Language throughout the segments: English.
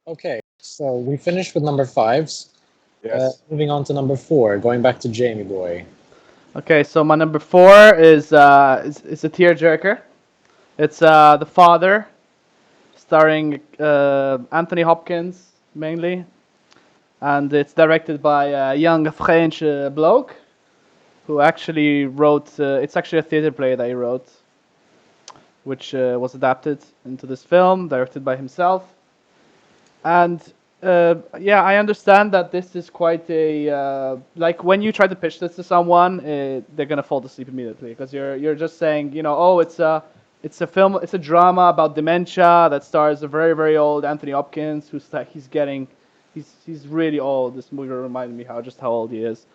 Okay, so we finished with number fives. Yes. Moving on to number four, going back to Jamie Boy. Okay, so my number four is a tearjerker. It's The Father, starring Anthony Hopkins mainly, and it's directed by a young French bloke who actually wrote. It's actually a theater play that he wrote, which was adapted into this film, directed by himself. And yeah, I understand that this is quite a like when you try to pitch this to someone, they're gonna fall asleep immediately because you're just saying, oh, it's a film, it's a drama about dementia that stars a very very old Anthony Hopkins, who's like he's really old. This movie reminded me how old he is.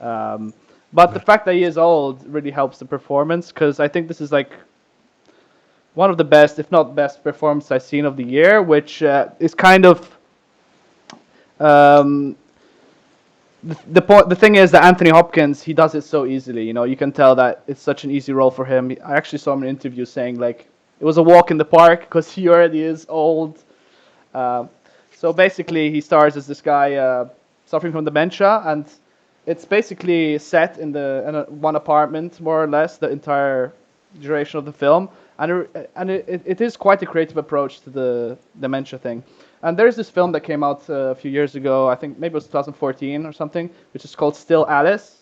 Um, but the fact that he is old really helps the performance because I think this is like one of the best, if not best, performance I've seen of the year, which is kind of um, the thing is that Anthony Hopkins, he does it so easily. You can tell that it's such an easy role for him. I actually saw him in an interview saying like it was a walk in the park because he already is old. Uh, so basically, he stars as this guy suffering from dementia, and it's basically set one apartment more or less the entire duration of the film, and it is quite a creative approach to the dementia thing. And there's this film that came out a few years ago, I think maybe it was 2014 or something, which is called Still Alice,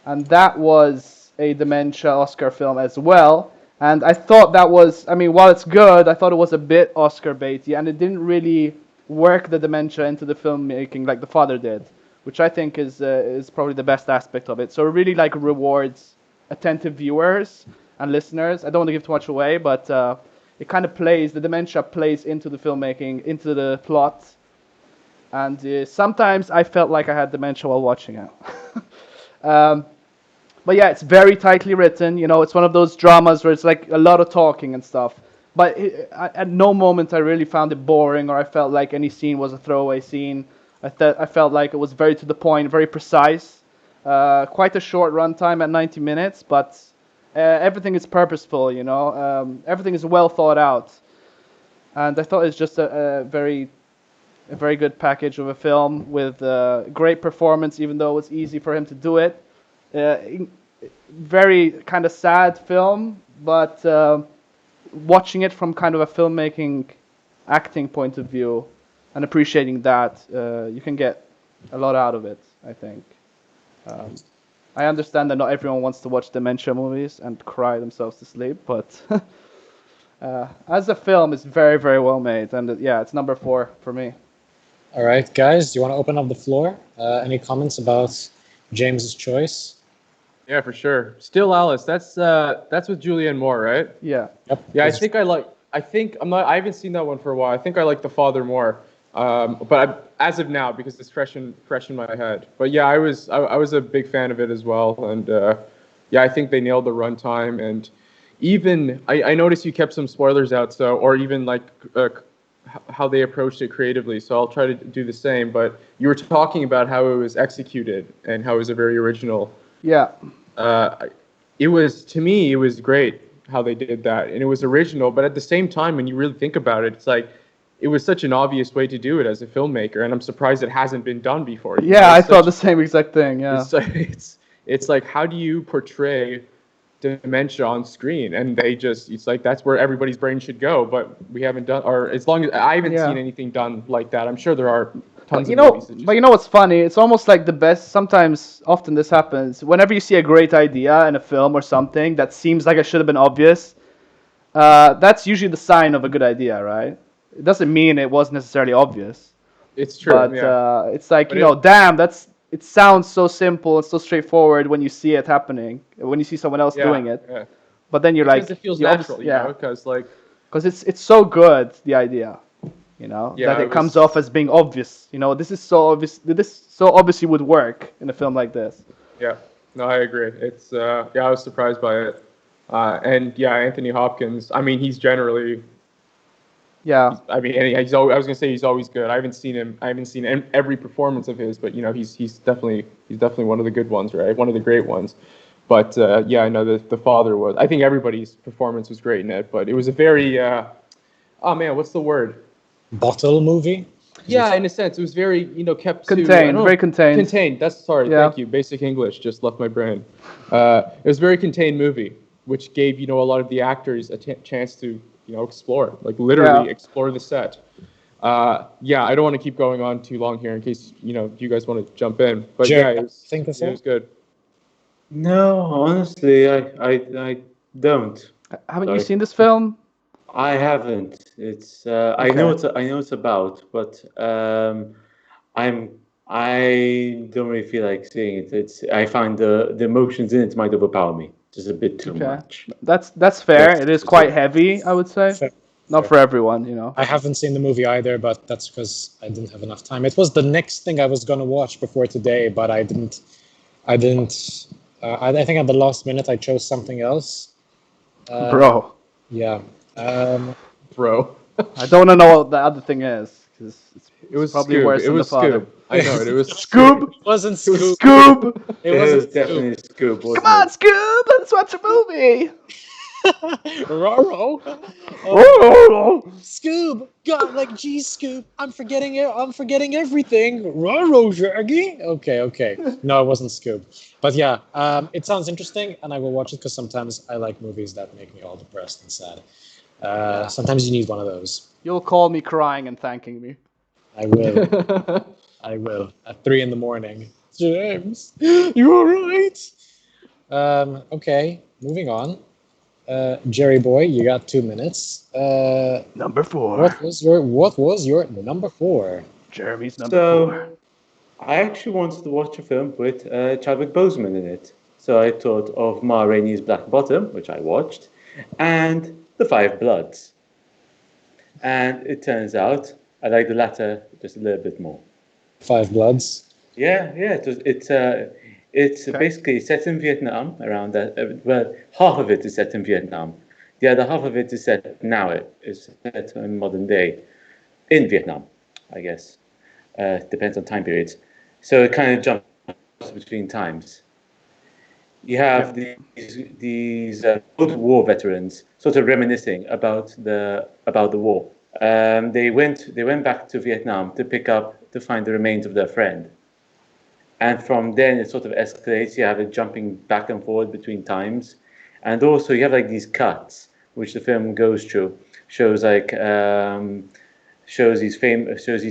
and that was a dementia Oscar film as well. And I thought that was, I mean, while it's good, I thought it was a bit Oscar baity, and it didn't really work the dementia into the filmmaking like The Father did, which I think is probably the best aspect of it. So it really like rewards attentive viewers and listeners. I don't want to give too much away, but it kind of plays, the dementia plays into the filmmaking, into the plot, and sometimes I felt like I had dementia while watching it. um, but yeah, it's very tightly written. It's one of those dramas where it's like a lot of talking and stuff. But at no moment I really found it boring or I felt like any scene was a throwaway scene. I felt like it was very to the point, very precise. Quite a short runtime at 90 minutes, but everything is purposeful. Everything is well thought out, and I thought it's just a very good package of a film with great performance, even though it was easy for him to do it. Uh, Very kind of sad film, but watching it from kind of a filmmaking, acting point of view, and appreciating that, you can get a lot out of it, I think. Um, I understand that not everyone wants to watch dementia movies and cry themselves to sleep, but as a film, it's very, very well made, and yeah, it's number four for me. All right, guys, do you want to open up the floor? Any comments about James's choice? Yeah, for sure. Still Alice. That's with Julianne Moore, right? Yeah. Yep. Yeah, I think I'm not. I haven't seen that one for a while. I think I like The Father more. As of now, because it's fresh in my head. But yeah, I was a big fan of it as well, and yeah, I think they nailed the runtime, and even I noticed you kept some spoilers out, so or even like how they approached it creatively. So I'll try to do the same. But you were talking about how it was executed and how it was a very original. Yeah. uh, it was, to me, it was great how they did that, and it was original. But at the same time, when you really think about it, it's like it was such an obvious way to do it as a filmmaker, and I'm surprised it hasn't been done before. Yeah, I It's thought such the same exact thing. Yeah. it's it's like how do you portray dementia on screen? And it's like that's where everybody's brain should go, but we haven't done, or as long as I haven't Yeah. seen anything done like that. I'm sure there are But tons of movies that but just. you know what's funny? It's almost like the best. Sometimes, often this happens. Whenever you see a great idea in a film or something that seems like it should have been obvious, that's usually the sign of a good idea, right? It doesn't mean it was necessarily obvious, It's true, but yeah. it's like But it damn, it sounds so simple and so straightforward when you see it happening, when you see someone else yeah, doing it. yeah. But then you're Because like, it feels you natural, obviously, yeah, because like, because it's so good, the idea, that yeah, it it comes was, off as being obvious. This is so obvious. This so obviously would work in a film like this. yeah. No, I agree. It's yeah, I was surprised by it. And yeah, Anthony Hopkins. I mean, he's generally. Yeah, I mean, and he's always, I was gonna say he's always good. I haven't seen him. I haven't seen every performance of his, but he's definitely one of the good ones, right? One of the great ones. But yeah, I know that the father was. I think everybody's performance was great in it, but it was a very. Oh man, what's the word? bottle movie. Yeah, in a sense, it was very, kept to I Contained, don't know, very contained. Contained. That's sorry. Yeah. Thank you. Basic English just left my brain. It was a very contained movie, which gave a lot of the actors a chance to explore, like literally Yeah. explore the set. Yeah, I don't want to keep going on too long here in case you guys want to jump in. But Jerry, yeah, think the it same? was good. No, honestly, I don't. Haven't you Sorry. seen this film? I haven't. It's Okay. I know it's about, but I don't really feel like seeing it. I find the emotions in it might overpower me just a bit too Okay. much. That's fair. It is Just quite what- heavy, I would say. Fair, Not fair. for everyone. I haven't seen the movie either, but that's because I didn't have enough time. It was the next thing I was gonna watch before today, but I didn't. I didn't. I think at the last minute I chose something else. Bro, Yeah. Bro. I don't want to know what the other thing is, because It was probably Scoob. worse It than was the father. Scoob. I know it. It was Scoob! It wasn't It was Scoob. Scoob! It It wasn't was definitely Scoop, Come wasn't on, it? Scoob! Let's watch a movie! Roro. Oh, Scoob. God, like, geez, Scoob. I'm forgetting it. I'm forgetting everything. Roro, Shaggy. Okay. No, it wasn't Scoob. But yeah, it sounds interesting, and I will watch it because sometimes I like movies that make me all depressed and sad. Sometimes you need one of those. You'll call me crying and thanking me. I will. I will. At 3 a.m. James, you all right? Okay, moving on. Jerry boy, you got 2 minutes. Number 4. What was your number 4? Jeremy's number 4. So I actually wanted to watch a film with Chadwick Boseman in it. So I thought of Ma Rainey's Black Bottom, which I watched, and The Five Bloods. And it turns out I like the latter just a little bit more. Five Bloods. Yeah. It's Okay. basically set in Vietnam around that. Well, half of it is set in Vietnam. The other half of it is set now. It is set in modern day in Vietnam, I guess. Depends on time periods. So it kind of jumps between times. You have these Cold War veterans sort of reminiscing about the war. They went back to Vietnam to find the remains of their friend. And from then it sort of escalates. You have it jumping back and forward between times, and also you have like these cuts, which the film goes through, shows these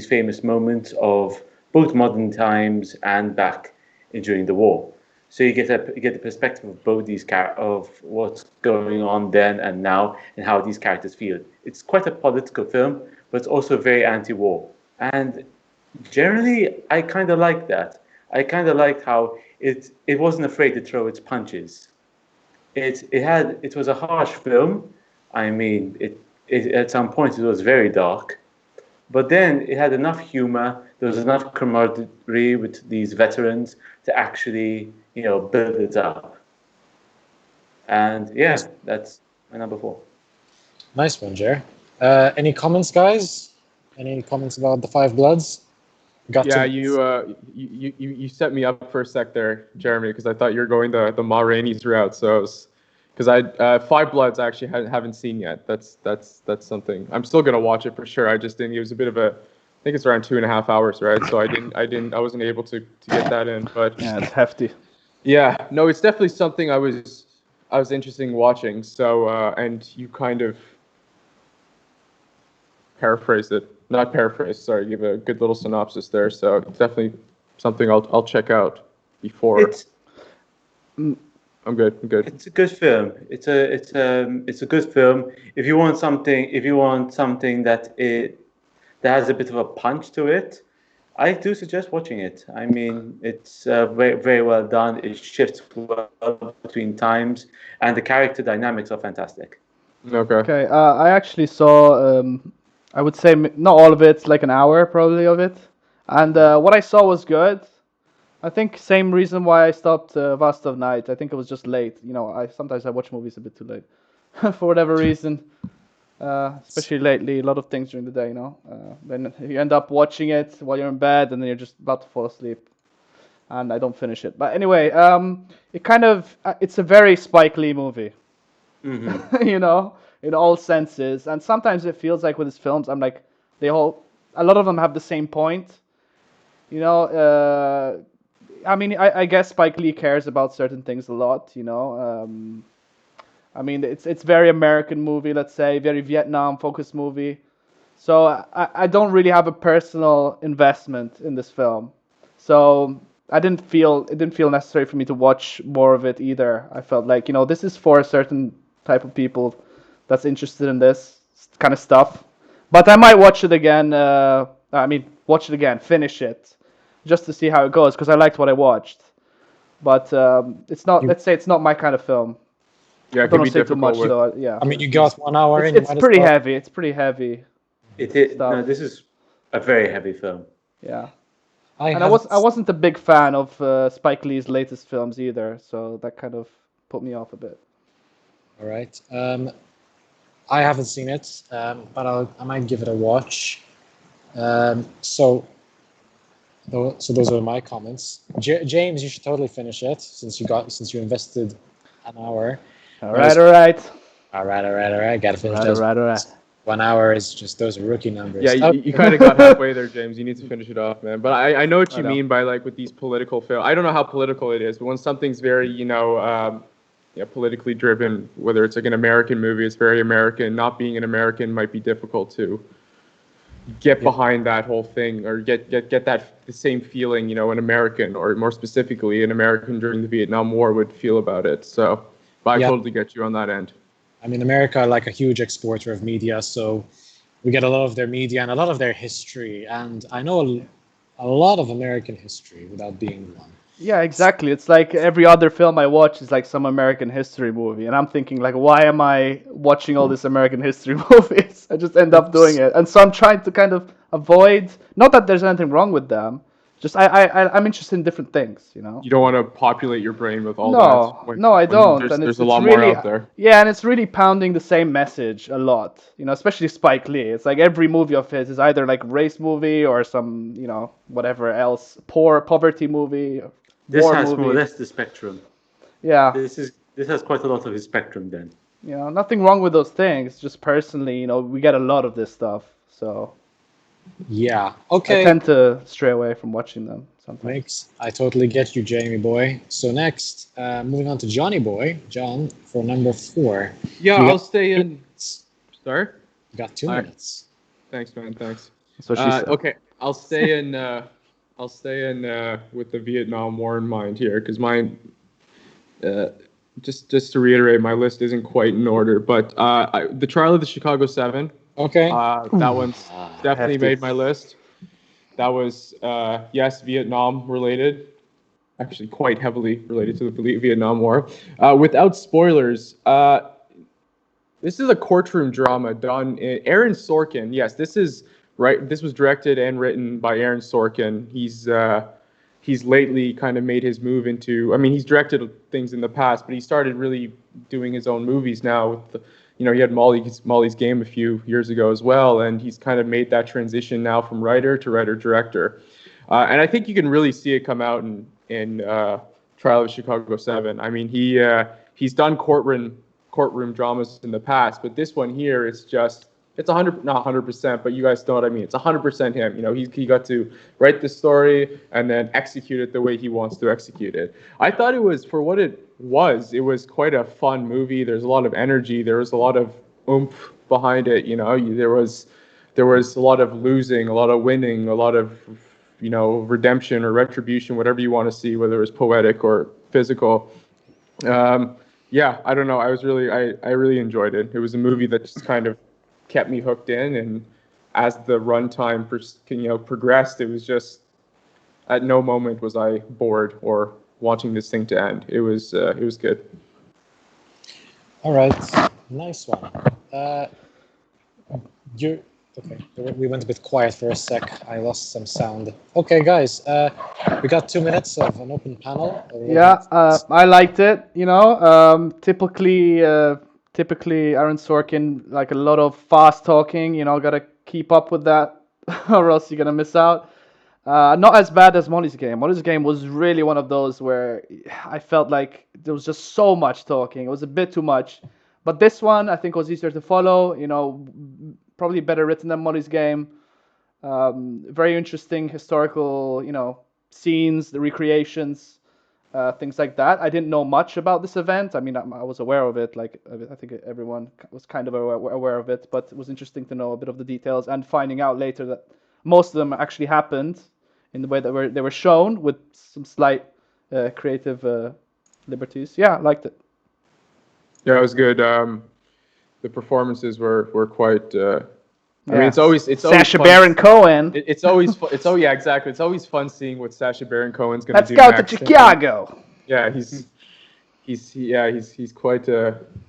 famous moments of both modern times and back during the war. So you get the perspective of both of what's going on then and now, and how these characters feel. It's quite a political film, but it's also very anti-war. And generally, I kind of like that. I kind of liked how it wasn't afraid to throw its punches. It was a harsh film. I mean, it at some point it was very dark, but then it had enough humor. There was enough camaraderie with these veterans to actually build it up. And yeah, that's my number 4. Nice one, Jerry. Any comments, guys? Any comments about the Five Bloods? Got Yeah, to- you set me up for a sec there, Jeremy, because I thought you were going the Ma Rainey's route. So, because I Five Bloods I actually haven't seen yet. That's something I'm still gonna watch it for sure. I just didn't. It was a bit of a. I think it's around 2.5 hours, right? So I wasn't able to get that in. But Yeah, it's hefty. yeah, no, it's definitely something I was interested in watching. So and you kind of paraphrased it. Not paraphrase, sorry, give a good little synopsis there. So definitely something I'll check out before. I'm good. It's a good film. It's a good film. If you want something that has a bit of a punch to it, I do suggest watching it. I mean, it's very very well done. It shifts well between times, and the character dynamics are fantastic. Okay. Okay, I actually saw, I would say not all of it, like an hour probably of it. And what I saw was good. I think same reason why I stopped Vast of Night. I think it was just late. Sometimes I watch movies a bit too late for whatever reason. Especially lately, a lot of things during the day. Then you end up watching it while you're in bed, and then you're just about to fall asleep, and I don't finish it. But anyway, it's a very Spike Lee movie. Mm-hmm. In all senses. And sometimes it feels like with his films, I'm like, a lot of them have the same point. You know, I mean, I guess Spike Lee cares about certain things a lot. You know, I mean, it's very American movie, let's say, very Vietnam focused movie. So I don't really have a personal investment in this film. So it didn't feel necessary for me to watch more of it either. I felt like, you know, this is for a certain type of people that's interested in this kind of stuff. But I might watch it again. Watch it again, finish it, just to see how it goes, because I liked what I watched. But it's not. Let's say it's not my kind of film. Yeah, I it don't can want be to say too much, difficult with. though. Yeah, I mean, you got 1 hour in. You it's might as pretty well. heavy. It's pretty heavy. No, Stuff. this is a very heavy film. Yeah. I And haven't. I wasn't a big fan of Spike Lee's latest films either, so that kind of put me off a bit. All right. I haven't seen it, but I might give it a watch. So those are my comments. James, you should totally finish it since you invested an hour. All right, all right. All right. Gotta finish All those. right, all right. 1 hour is just those are rookie numbers. Yeah, Oh, you kind of got halfway there, James. You need to finish it off, man. But I know what I you know. mean by like with these political films. I don't know how political it is, but when something's very, politically driven, whether it's like an American movie, it's very American. Not being an American might be difficult to get behind that whole thing or get that the same feeling, an American or more specifically an American during the Vietnam War would feel about it. So, but I Yeah. totally get you on that end. I mean, America are like a huge exporter of media, so we get a lot of their media and a lot of their history. And I know a lot of American history without being one. Yeah, exactly. It's like every other film I watch is like some American history movie, and I'm thinking like, why am I watching all these American history movies? I just end up doing it, and so I'm trying to kind of avoid. Not that there's anything wrong with them, just I'm interested in different things, you know. You don't want to populate your brain with all that. No, I don't. There's, And there's a it's lot really, more out there. Yeah, and it's really pounding the same message a lot. You know, especially Spike Lee. It's like every movie of his is either like race movie or some, whatever else, poverty movie, This war has movie. more or less the spectrum. Yeah, This has quite a lot of the spectrum then. nothing wrong with those things. Just personally, we get a lot of this stuff, so Yeah. I Okay. tend to stray away from watching them sometimes. I totally get you, Jamie boy. So next, moving on to Johnny boy. John, for number 4. Yeah, You I'll got stay 2 in. minutes. Sorry? You got 2 All right. minutes. Thanks, man. Thanks. That's what she said. Okay, I'll stay in. I'll stay in with the Vietnam War in mind here, because mine. Just to reiterate, my list isn't quite in order, but the Trial of the Chicago 7. Okay. That one's definitely hefty. made my list. That was yes, Vietnam related, actually quite heavily related to the Vietnam War. Without spoilers, this is a courtroom drama done. Aaron Sorkin. Yes, this is right. This was directed and written by Aaron Sorkin. He's lately kind of made his move into. I mean, he's directed things in the past, but he started really doing his own movies now. With the, he had Molly's Game a few years ago as well, and he's kind of made that transition now from writer to writer-director. And I think you can really see it come out in Trial of Chicago 7. I mean, he's done courtroom dramas in the past, but this one here is just. It's 100, not 100%, but you guys know what I mean. It's 100% him. He got to write the story and then execute it the way he wants to execute it. I thought it was, for what it was quite a fun movie. There's a lot of energy. There was a lot of oomph behind it. There was a lot of losing, a lot of winning, a lot of, redemption or retribution, whatever you want to see, whether it was poetic or physical. Yeah, I don't know. I really enjoyed it. It was a movie that just kind of kept me hooked in, and as the runtime progressed, it was just at no moment was I bored or wanting this thing to end. It was good. All right. Nice one. You're okay. We went a bit quiet for a sec. I lost some sound. Okay, guys. We got 2 minutes of an open panel. Yeah, I liked it. Typically Aaron Sorkin, like a lot of fast talking. Gotta keep up with that, or else you're gonna miss out. Not as bad as Molly's Game. Molly's Game was really one of those where I felt like there was just so much talking. It was a bit too much. But this one, I think, was easier to follow. Probably better written than Molly's Game. Very interesting historical, scenes, the recreations, things like that. I didn't know much about this event. I mean, I was aware of it. Like I think everyone was kind of aware of it, but it was interesting to know a bit of the details and finding out later that most of them actually happened in the way that they were shown with some slight creative liberties. Yeah, I liked it. Yeah, it was good. The performances were quite. I mean, Yeah. it's always Sacha fun. Baron Cohen. It's always yeah, exactly. It's always fun seeing what Sacha Baron Cohen's gonna Let's do go next. to Chicago. Yeah, he's quite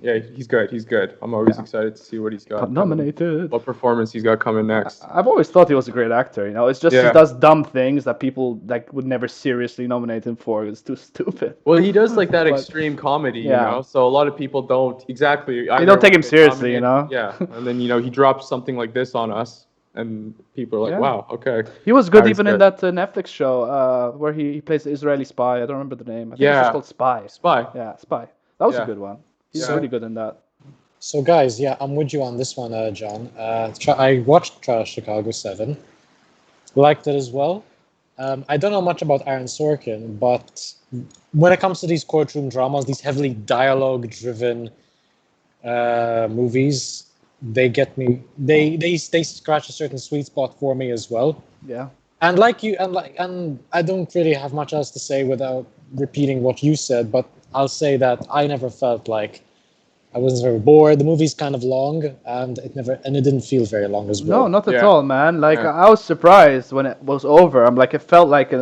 yeah, he's good. He's good. I'm always excited to see what he's got. Got nominated. What performance he's got coming next. I've always thought he was a great actor. It's just he Yeah. does dumb things that people would never seriously nominate him for. It's too stupid. Well, he does like that But- extreme comedy, Yeah. So a lot of people don't exactly. They don't take him seriously, Yeah, and then he drops something like this on us, and people are like, Yeah. "Wow, okay." He was good Harry's even in good. that Netflix show where he plays the Israeli spy. I don't remember the name. I think it's Yeah. just called Spy. Spy. Yeah, Spy. That was a Yeah. good one. He's Yeah. really good in that. So, guys, yeah, I'm with you on this one, John. I watched Trial of Chicago 7. Liked it as well. I don't know much about Aaron Sorkin, but when it comes to these courtroom dramas, these heavily dialogue-driven movies, they get me. They scratch a certain sweet spot for me as well. Yeah. And like you, and I don't really have much else to say without repeating what you said, but I'll say that I never felt like I wasn't very bored. The movie's kind of long, and it didn't feel very long as well. No, not at Yeah. all, man. Like Yeah. I was surprised when it was over. I'm like, it felt like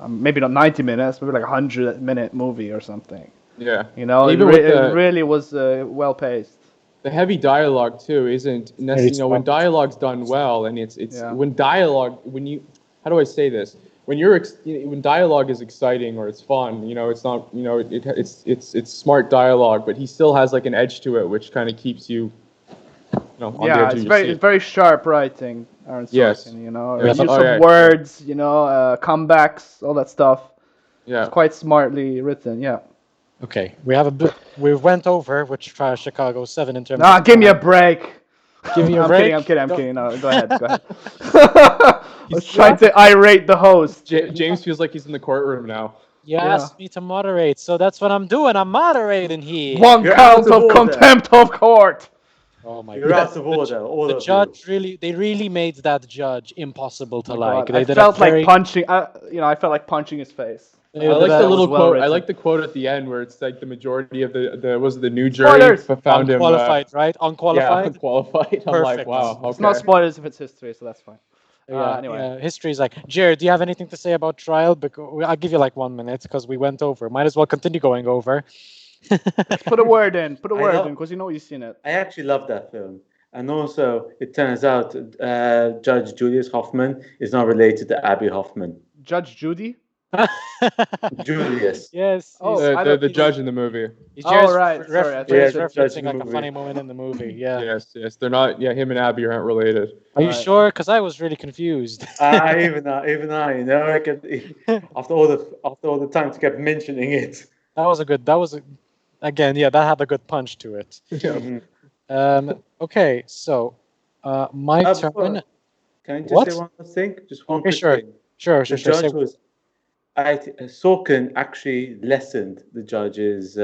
maybe not 90 minutes, maybe like a 100-minute movie or something. Yeah. It, Even with the- it really was well paced. The heavy dialogue too isn't necessarily, when smart. dialogue's done well, and it's Yeah. when you, how do I say this? When when dialogue is exciting or it's fun, it's not, it's smart dialogue, but he still has like an edge to it, which kind of keeps you, on the edge Yeah, of it's your very seat. it's very sharp writing, Aaron Sorkin. Yes. The Yes. use Oh, of yeah. words, comebacks, all that stuff. Yeah. It's quite smartly written. Yeah. Okay, we went over which Trial of Chicago 7 in terms. Nah, of give me a time. break. Give me a I'm break. kidding. I'm Go- kidding. No, go ahead. Go ahead. I was trying to irate the host. James feels like he's in the courtroom now. You Yeah. asked me to moderate, so that's what I'm doing. I'm moderating here. One You're count out of of order. contempt of court. Oh my You're god. out of order, all The of judge they really made that judge impossible to like. God, They I did felt a very, like punching. I felt like punching his face. they I did like a- the little well quote. I written. like the quote at the end where it's like the majority of the new jury Spoilers! found him unqualified, right? Yeah, Unqualified. unqualified. I'm like, Perfect. wow. Okay. It's not spoilers if it's history, so that's fine. Yeah, Anyway. yeah, history is like, Jared, do you have anything to say about trial? Because I'll give you like 1 minute because we went over. Might as well continue going over. Put a word in. Put a I word know. in, because you've seen it. I actually love that film. And also, it turns out Judge Julius Hoffman is not related to Abby Hoffman. Judge Judy. Julius. Yes. Oh, he's- I The don't- judge in the movie. he's Oh, just right. Sorry, I thought Jared's you said judge referencing in the like a movie. funny moment in the movie. Yeah. Yes. They're not. Yeah, him and Abby aren't related. Are you Right. sure? Because I was really confused. Even I, I reckon after all the times he kept mentioning it. Again, yeah, that had a good punch to it. Mhm. Okay, so my before- turn. Can I just What? say one more thing? Just one Okay, quick sure. thing. Sure, The sure, sure. judge Say- was. Sorkin actually lessened the judge's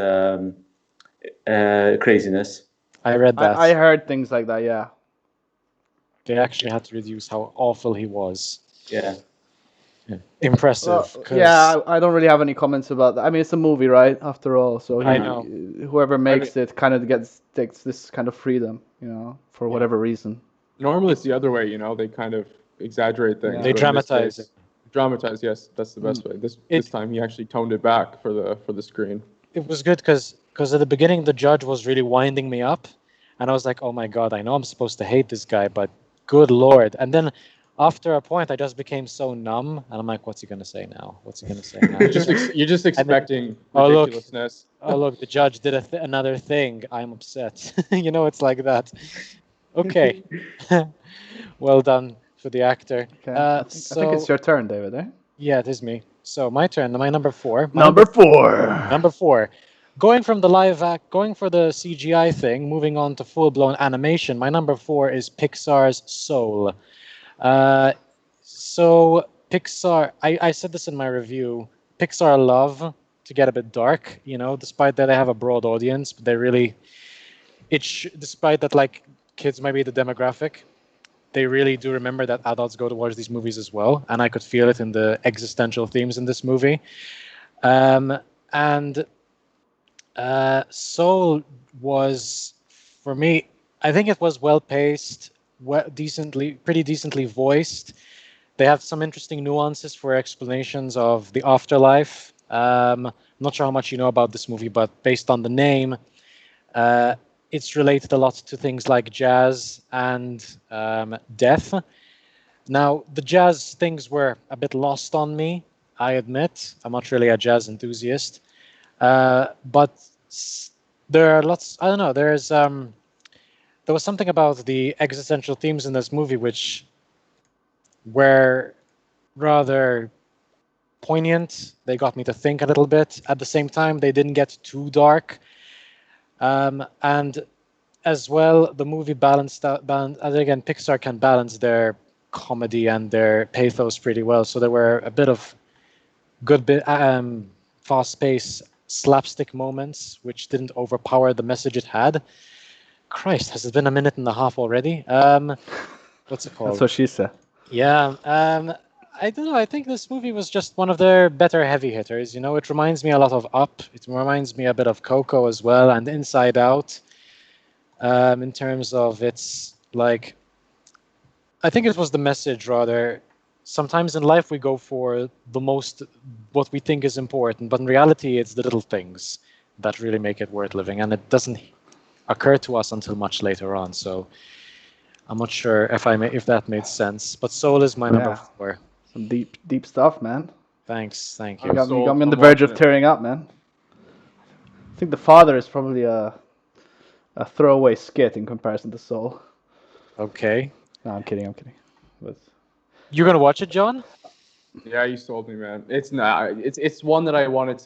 craziness. I read that. I heard things like that. Yeah. They actually had to reduce how awful he was. Yeah. Impressive. 'cause Yeah, I don't really have any comments about that. I mean, it's a movie, right? After all, so I know. whoever makes it kind of takes this kind of freedom, for whatever reason. Normally it's the other way. They kind of exaggerate things. Yeah. They but in this dramatize case- Dramatize. Yes, that's the best way. This time he actually toned it back for the screen. It was good because at the beginning the judge was really winding me up, and I was like, oh my god, I know I'm supposed to hate this guy, but good lord. And then after a point, I just became so numb, and I'm like, what's he gonna say now? What's he gonna say now? You're just expecting Oh, look. ridiculousness. Oh look, the judge did another thing. I'm upset. It's like that. Okay. Well done for the actor. Okay. I think it's your turn, David. Eh? Yeah, it is me. So my turn. My number 4. Number 4. Number 4. Going from the going for the CGI thing, moving on to full-blown animation. My number 4 is Pixar's Soul. So Pixar, I said this in my review. Pixar love to get a bit dark, despite that they have a broad audience, but they really, despite that, like kids might be the demographic, they really do remember that adults go to watch these movies as well, and I could feel it in the existential themes in this movie. And Soul was, for me, I think it was well paced, pretty decently voiced. They have some interesting nuances for explanations of the afterlife. I'm not sure how much you know about this movie, but based on the name, uh, it's related a lot to things like jazz and death. Now, the jazz things were a bit lost on me, I admit. I'm not really a jazz enthusiast. But there are lots, I don't know, there was something about the existential themes in this movie which were rather poignant. They got me to think a little bit. At the same time, they didn't get too dark. And as well, the movie balanced out. And again, Pixar can balance their comedy and their pathos pretty well. So there were a bit of good fast-paced slapstick moments, which didn't overpower the message it had. Christ, has it been a minute and a half already? What's it called? That's what she said. Yeah, I don't know. I think this movie was just one of their better heavy hitters. It reminds me a lot of Up. It reminds me a bit of Coco as well, and Inside Out. In terms of its like, I think it was the message rather. Sometimes in life we go for what we think is important, but in reality it's the little things that really make it worth living, and it doesn't occur to us until much later on. So I'm not sure if that made sense, but Soul is my number Yeah. 4. Some deep stuff, man. Thank You you. got me on I'm the verge of watching it. tearing up, man. I think The Father is probably a throwaway skit in comparison to Soul. Okay, No, I'm kidding. But you're gonna watch it, John? Yeah, you sold me, man. It's not. It's one that I've wanted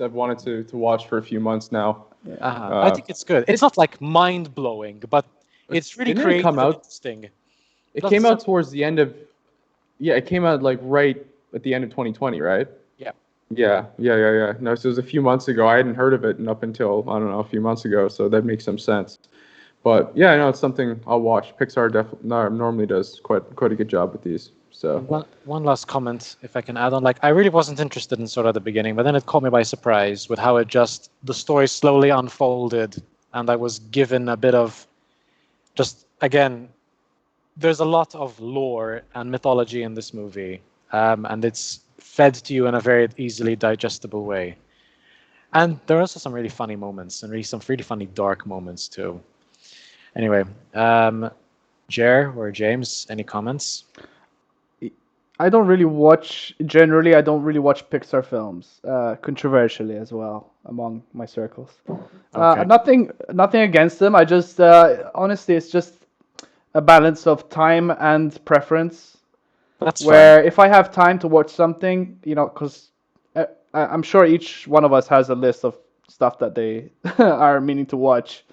to watch for a few months now. I Uh, think it's good. It's not like mind blowing, but it's really Didn't it creative come and out? interesting. It Plus, came out towards the end of. Yeah, it came out like right at the end of 2020, right? yeah. Yeah. No, so it was a few months ago. I hadn't heard of it and up until I don't know a few months ago, so that makes some sense. But yeah, I know it's something I'll watch. Pixar definitely normally does quite a good job with these. So One last comment, if I can add on. Like, I really wasn't interested in Sora at the beginning, but then it caught me by surprise with how the story slowly unfolded, and I was given a bit of just, again, there's a lot of lore and mythology in this movie, and it's fed to you in a very easily digestible way. And there are also some really funny moments and some really funny dark moments too. Anyway, Jer or James, any comments? I don't really watch Pixar films, controversially as well among my circles. Okay. Nothing against them. I just honestly, it's just a balance of time and preference. That's Where if I have time to watch something, because I'm sure each one of us has a list of stuff that they are meaning to watch.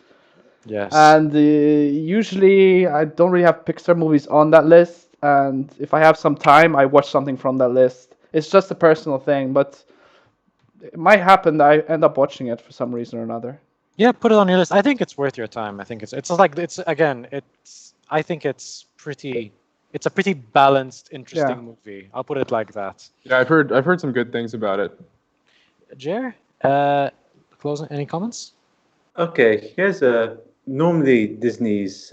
Yes. And usually I don't really have Pixar movies on that list. And if I have some time, I watch something from that list. It's just a personal thing, but it might happen that I end up watching it for some reason or another. Yeah, put it on your list. I think it's worth your time. I think it's like it's again, I think it's a pretty balanced, interesting Yeah. movie. I'll put it like that. yeah, I've heard some good things about it. Jer, closing any comments? Okay, here's a normally Disney's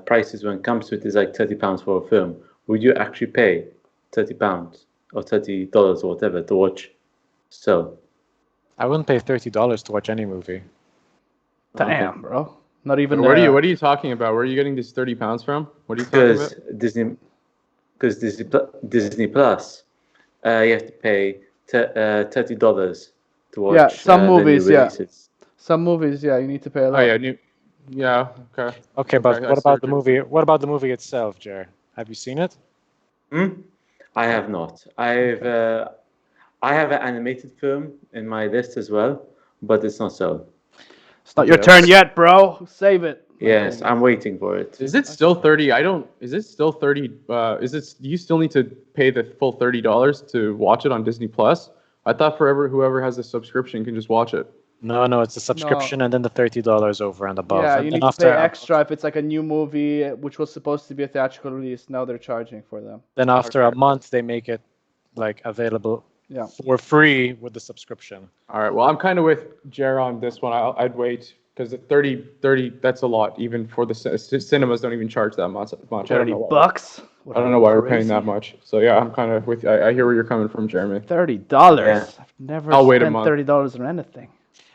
prices when it comes to it is like £30 for a film. Would you actually pay £30 or $30 or whatever to watch So? I wouldn't pay $30 to watch any movie. Damn, bro. Not even. What are you talking about? Where are you getting these £30 from? What are you talking Because about? Disney Plus, you have to pay $30 to watch Yeah, some the new movies, yeah. releases. Some movies, yeah, you need to pay a lot. Oh yeah, okay. Okay, but Okay, I what see about the you're movie? saying. What about the movie itself, Jer? Have you seen it? I have not. I have an animated film in my list as well, but it's not so. It's not your Okay. turn yet, bro. Save it. Yes, I'm waiting for it. Is it still 30? I don't. Is it still 30? Is it? Do you still need to pay the full $30 to watch it on Disney Plus? I thought forever whoever has a subscription can just watch it. No, it's a subscription and then the $30 over and above. Yeah, And you then need to after pay extra if it's like a new movie, which was supposed to be a theatrical release. Now they're charging for them. Then after a month, they make it like available Yeah. for free with the subscription. All right. Well, I'm kind of with Jer on this one. I'd wait because the 30, that's a lot. Even for the cinemas don't even charge that much. I don't $30. know why. I don't know why we're paying that much. So yeah, I'm kind of with. I hear where you're coming from, Jeremy. $30. Yeah. I've never I'll wait a spent month. $30 on anything.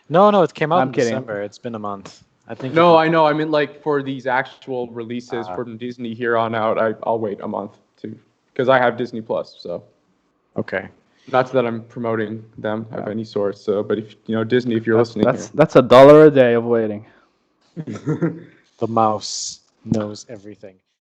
No, it came out I'm in kidding. December. It's been a month. I think. No, I know. I mean, like for these actual releases from Disney here on out, I'll wait a month too, because I have Disney Plus. So Okay. not that I'm promoting them of any sort. So, but if Disney, if you're listening That's $1 a day of waiting. The mouse knows everything.